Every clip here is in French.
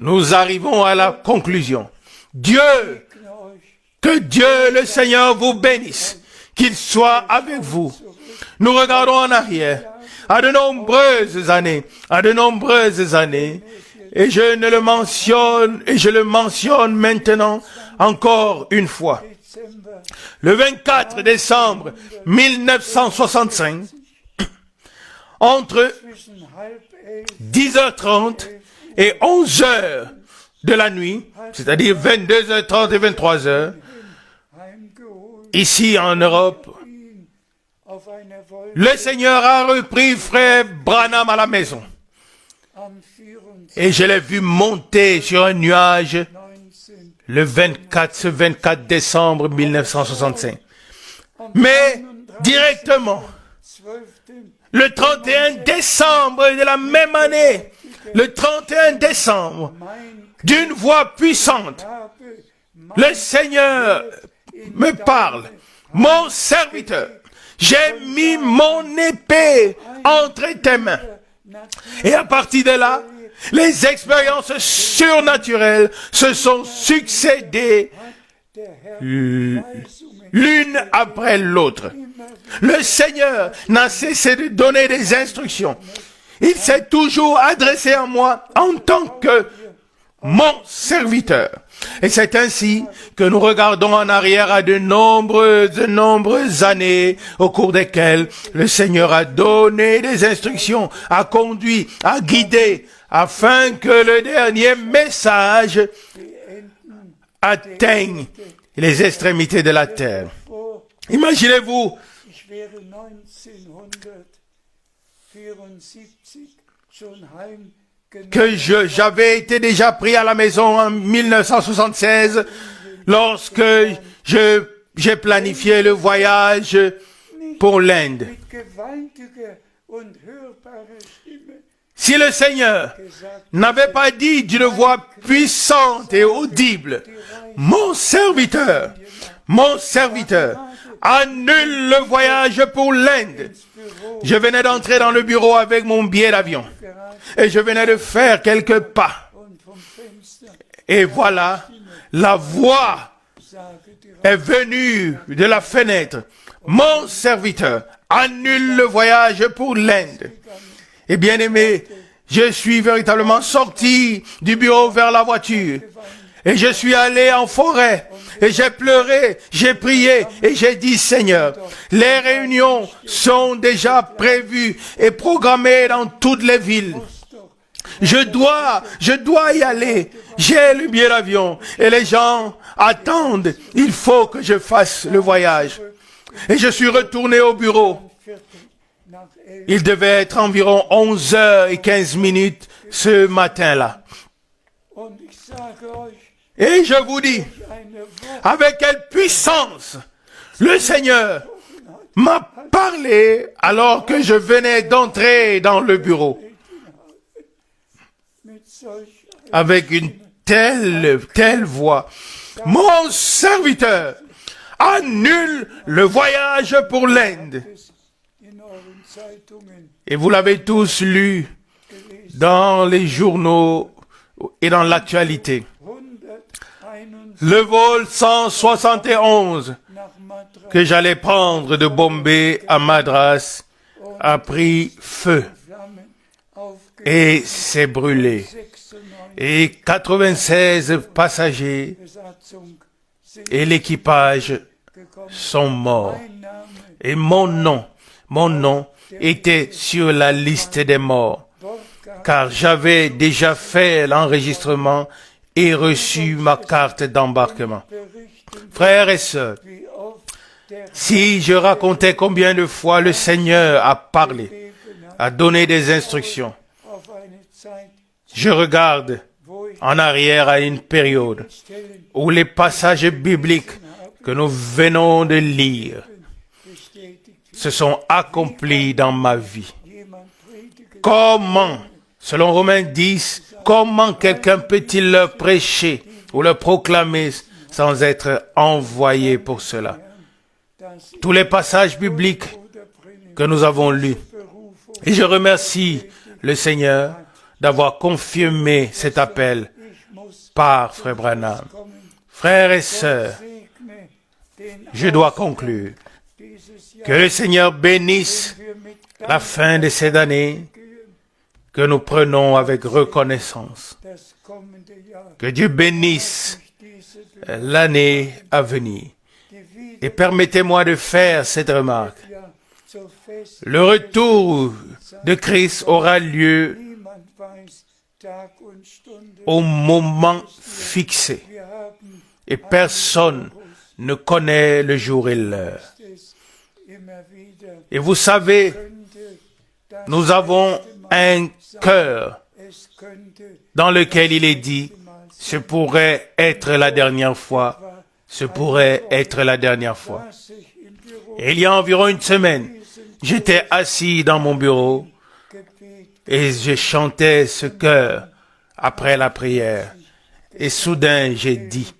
Nous arrivons à la conclusion. Que Dieu le Seigneur vous bénisse, qu'il soit avec vous. Nous regardons en arrière, à de nombreuses années, et je le mentionne maintenant encore une fois. Le 24 décembre 1965, entre 10h30 et 11h de la nuit, c'est-à-dire 22h30 et 23h, ici en Europe, le Seigneur a repris frère Branham à la maison. Et je l'ai vu monter sur un nuage ce 24 décembre 1965. Mais directement, le 31 décembre de la même année, le 31 décembre, d'une voix puissante, le Seigneur me parle. Mon serviteur, j'ai mis mon épée entre tes mains. Et à partir de là, les expériences surnaturelles se sont succédées l'une après l'autre. Le Seigneur n'a cessé de donner des instructions. Il s'est toujours adressé à moi en tant que mon serviteur. Et c'est ainsi que nous regardons en arrière à de nombreuses années au cours desquelles le Seigneur a donné des instructions, a conduit, a guidé, afin que le dernier message atteigne les extrémités de la terre. Imaginez-vous que j'avais été déjà pris à la maison en 1976 lorsque j'ai planifié le voyage pour l'Inde. Si le Seigneur n'avait pas dit d'une voix puissante et audible, mon serviteur, annule le voyage pour l'Inde. Je venais d'entrer dans le bureau avec mon billet d'avion et je venais de faire quelques pas. Et voilà, la voix est venue de la fenêtre. Mon serviteur, annule le voyage pour l'Inde. Et bien aimé, je suis véritablement sorti du bureau vers la voiture. Et je suis allé en forêt. Et j'ai pleuré, j'ai prié et j'ai dit, Seigneur, les réunions sont déjà prévues et programmées dans toutes les villes. Je dois y aller. J'ai le billet d'avion et les gens attendent. Il faut que je fasse le voyage. Et je suis retourné au bureau. Il devait être environ 11h15 ce matin-là. Et je vous dis, avec quelle puissance le Seigneur m'a parlé alors que je venais d'entrer dans le bureau. Avec une telle voix. Mon serviteur annule le voyage pour l'Inde. Et vous l'avez tous lu dans les journaux et dans l'actualité. Le vol 171 que j'allais prendre de Bombay à Madras a pris feu et s'est brûlé. Et 96 passagers et l'équipage sont morts. Et mon nom était sur la liste des morts, car j'avais déjà fait l'enregistrement et reçu ma carte d'embarquement. Frères et sœurs, si je racontais combien de fois le Seigneur a parlé, a donné des instructions, je regarde en arrière à une période où les passages bibliques que nous venons de lire se sont accomplis dans ma vie. Comment, selon Romains 10, comment quelqu'un peut-il leur prêcher ou leur proclamer sans être envoyé pour cela? Tous les passages bibliques que nous avons lus. Et je remercie le Seigneur d'avoir confirmé cet appel par Frère Branham. Frères et sœurs, je dois conclure. Que le Seigneur bénisse la fin de cette année que nous prenons avec reconnaissance. Que Dieu bénisse l'année à venir. Et permettez-moi de faire cette remarque. Le retour de Christ aura lieu au moment fixé. Et personne ne connaît le jour et l'heure. Et vous savez, nous avons un cœur dans lequel il est dit, ce pourrait être la dernière fois, ce pourrait être la dernière fois. Et il y a environ une semaine, j'étais assis dans mon bureau et je chantais ce chœur après la prière. Et soudain, j'ai dit,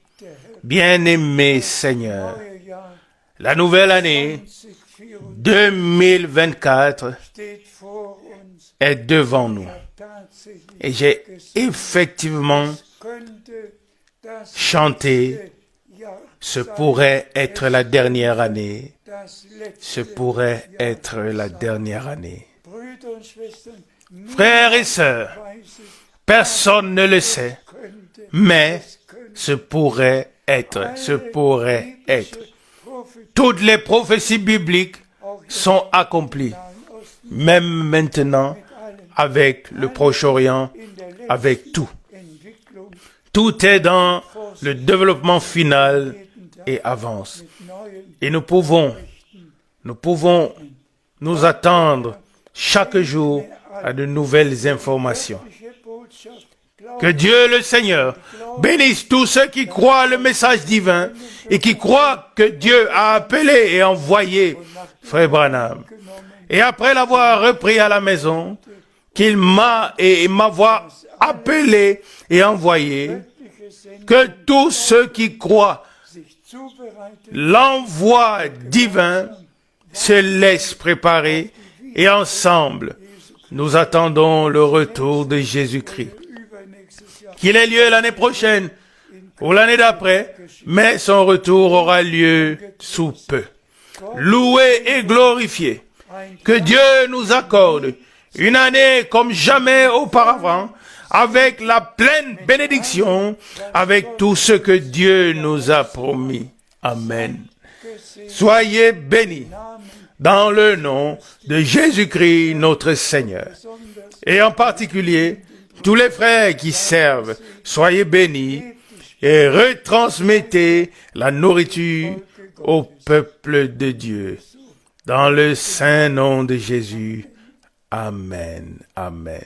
bien-aimé Seigneur, la nouvelle année 2024 est devant nous. Et j'ai effectivement chanté, ce pourrait être la dernière année. Ce pourrait être la dernière année. Frères et sœurs, personne ne le sait, mais ce pourrait être, ce pourrait être. Toutes les prophéties bibliques sont accomplies, même maintenant avec le Proche-Orient, avec tout. Tout est dans le développement final et avance. Et nous pouvons nous attendre chaque jour à de nouvelles informations. Que Dieu le Seigneur bénisse tous ceux qui croient le message divin et qui croient que Dieu a appelé et envoyé Frère Branham. Et après l'avoir repris à la maison, qu'il m'avoir appelé et envoyé, que tous ceux qui croient l'envoi divin se laissent préparer et ensemble, nous attendons le retour de Jésus-Christ. Qu'il ait lieu l'année prochaine ou l'année d'après, mais son retour aura lieu sous peu. Loué et glorifié. Que Dieu nous accorde une année comme jamais auparavant, avec la pleine bénédiction, avec tout ce que Dieu nous a promis. Amen. Soyez bénis dans le nom de Jésus-Christ notre Seigneur. Et en particulier, tous les frères qui servent, soyez bénis et retransmettez la nourriture au peuple de Dieu. Dans le saint nom de Jésus. Amen. Amen.